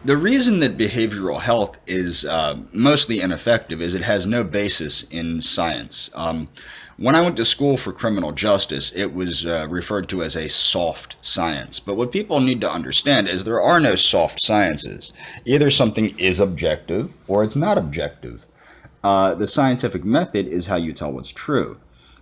The reason that behavioral health is mostly ineffective is it has no basis in science. When I went to school for criminal justice, it was referred to as a soft science. But what people need to understand is there are no soft sciences. Either something is objective or it's not objective. The scientific method is how you tell what's true.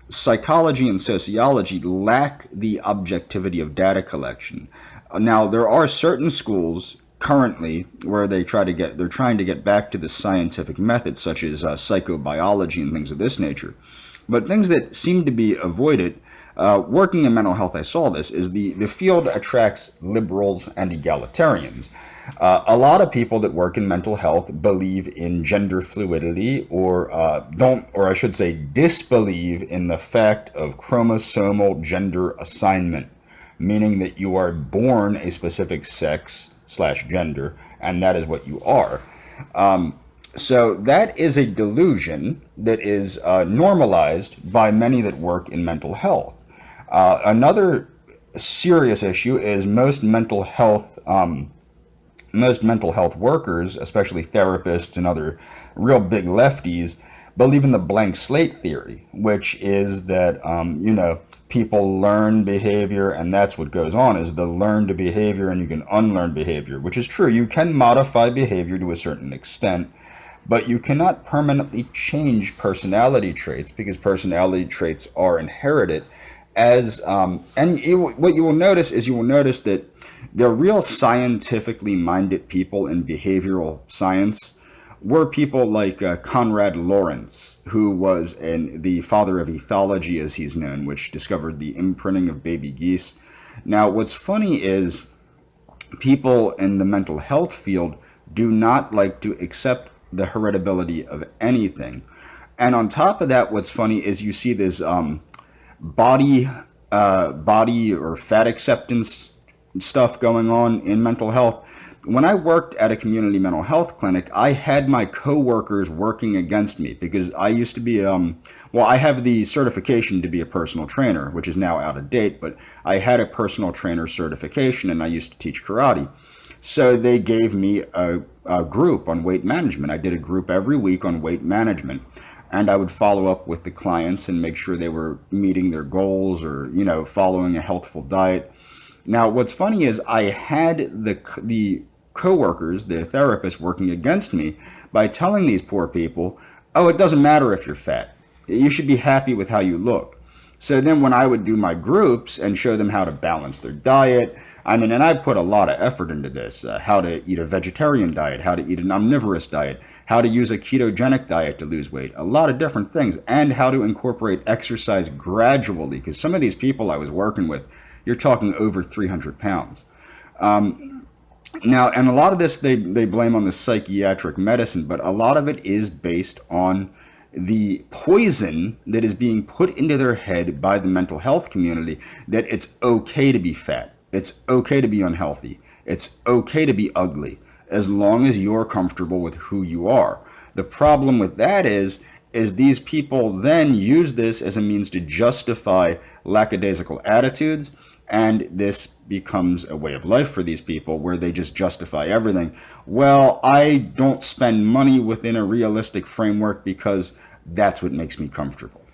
Psychology and sociology lack the objectivity of data collection. Now, there are certain schools currently where they're trying to get back to the scientific method, such as psychobiology and things of this nature. But things that seem to be avoided, working in mental health, I saw this, is the field attracts liberals and egalitarians. A lot of people that work in mental health believe in gender fluidity or I should say, disbelieve in the fact of chromosomal gender assignment, meaning that you are born a specific sex slash gender, and that is what you are. So that is a delusion that is normalized by many that work in mental health. Another serious issue is most mental health workers, especially therapists and other real big lefties, believe in the blank slate theory, which is that, people learn behavior and that's what goes on, is the learned behavior and you can unlearn behavior, which is true. You can modify behavior to a certain extent, but you cannot permanently change personality traits because personality traits are inherited what you will notice is that the real scientifically minded people in behavioral science were people like Conrad Lorenz, who was the father of ethology, as he's known, which discovered the imprinting of baby geese. Now, what's funny is people in the mental health field do not like to accept the heritability of anything. And on top of that, what's funny is you see this body or fat acceptance stuff going on in mental health. When I worked at a community mental health clinic, I had my coworkers working against me because I used to be, I have the certification to be a personal trainer, which is now out of date, but I had a personal trainer certification and I used to teach karate. So they gave me a group on weight management. I did a group every week on weight management. And I would follow up with the clients and make sure they were meeting their goals or, following a healthful diet. Now, what's funny is I had the coworkers, the therapists working against me by telling these poor people, oh, it doesn't matter if you're fat. You should be happy with how you look. So then when I would do my groups and show them how to balance their diet, and I put a lot of effort into this, how to eat a vegetarian diet, how to eat an omnivorous diet, how to use a ketogenic diet to lose weight, a lot of different things, and how to incorporate exercise gradually, because some of these people I was working with, you're talking over 300 pounds. Now, and a lot of this they blame on the psychiatric medicine, but a lot of it is based on the poison that is being put into their head by the mental health community that it's okay to be fat. It's okay to be unhealthy. It's okay to be ugly as long as you're comfortable with who you are. The problem with that is these people then use this as a means to justify lackadaisical attitudes, and this becomes a way of life for these people where they just justify everything. Well, I don't spend money within a realistic framework because that's what makes me comfortable.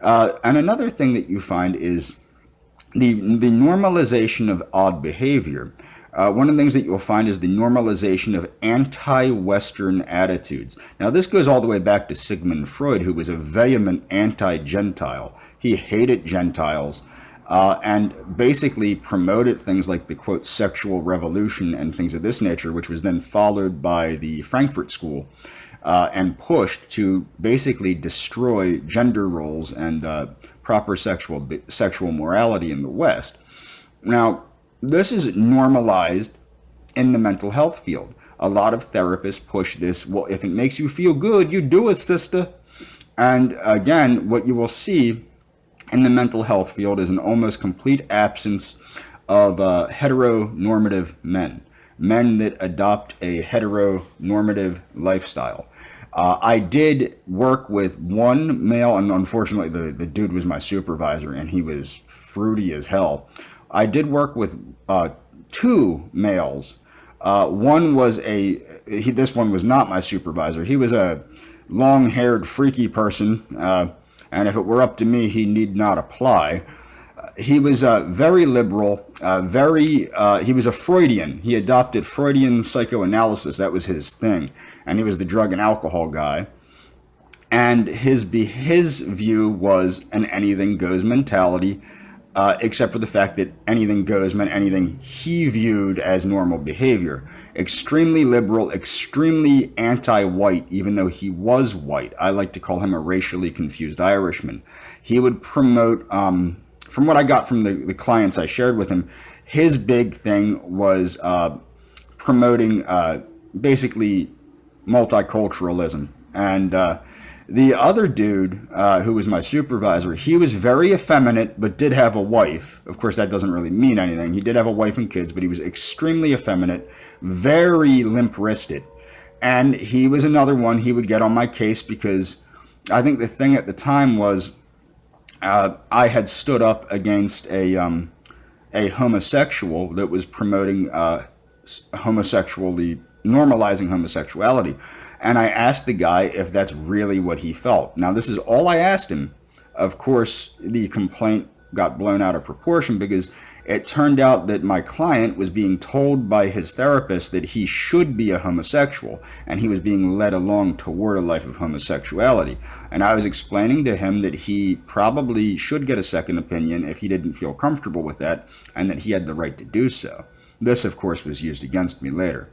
And another thing that you find is the normalization of odd behavior. One of the things that you'll find is the normalization of anti-Western attitudes. Now, this goes all the way back to Sigmund Freud, who was a vehement anti-Gentile. He hated Gentiles and basically promoted things like the, quote, sexual revolution and things of this nature, which was then followed by the Frankfurt School and pushed to basically destroy gender roles and proper sexual morality in the West. Now, this is normalized in the mental health field. A lot of therapists push this, well, if it makes you feel good, you do it, sister. And again, what you will see in the mental health field is an almost complete absence of heteronormative men that adopt a heteronormative lifestyle. I did work with one male, and unfortunately the dude was my supervisor, and he was fruity as hell. I did work with two males One was this one was not my supervisor. He was a long-haired, freaky person, and if it were up to me, he need not apply. He was very liberal, he was a Freudian. He adopted Freudian psychoanalysis. That was his thing. And he was the drug and alcohol guy. And his view was an anything goes mentality, except for the fact that anything goes meant anything he viewed as normal behavior. Extremely liberal, extremely anti-white, even though he was white. I like to call him a racially confused Irishman. He would promote, from what I got from the clients I shared with him, his big thing was promoting basically multiculturalism. And the other dude, who was my supervisor, he was very effeminate, but did have a wife. Of course, that doesn't really mean anything. He did have a wife and kids, but he was extremely effeminate, very limp-wristed. And he was another one. He would get on my case because I think the thing at the time was I had stood up against a homosexual that was promoting normalizing homosexuality. And I asked the guy if that's really what he felt. Now, this is all I asked him. Of course, the complaint got blown out of proportion because it turned out that my client was being told by his therapist that he should be a homosexual, and he was being led along toward a life of homosexuality. And I was explaining to him that he probably should get a second opinion if he didn't feel comfortable with that, and that he had the right to do so. This, of course, was used against me later.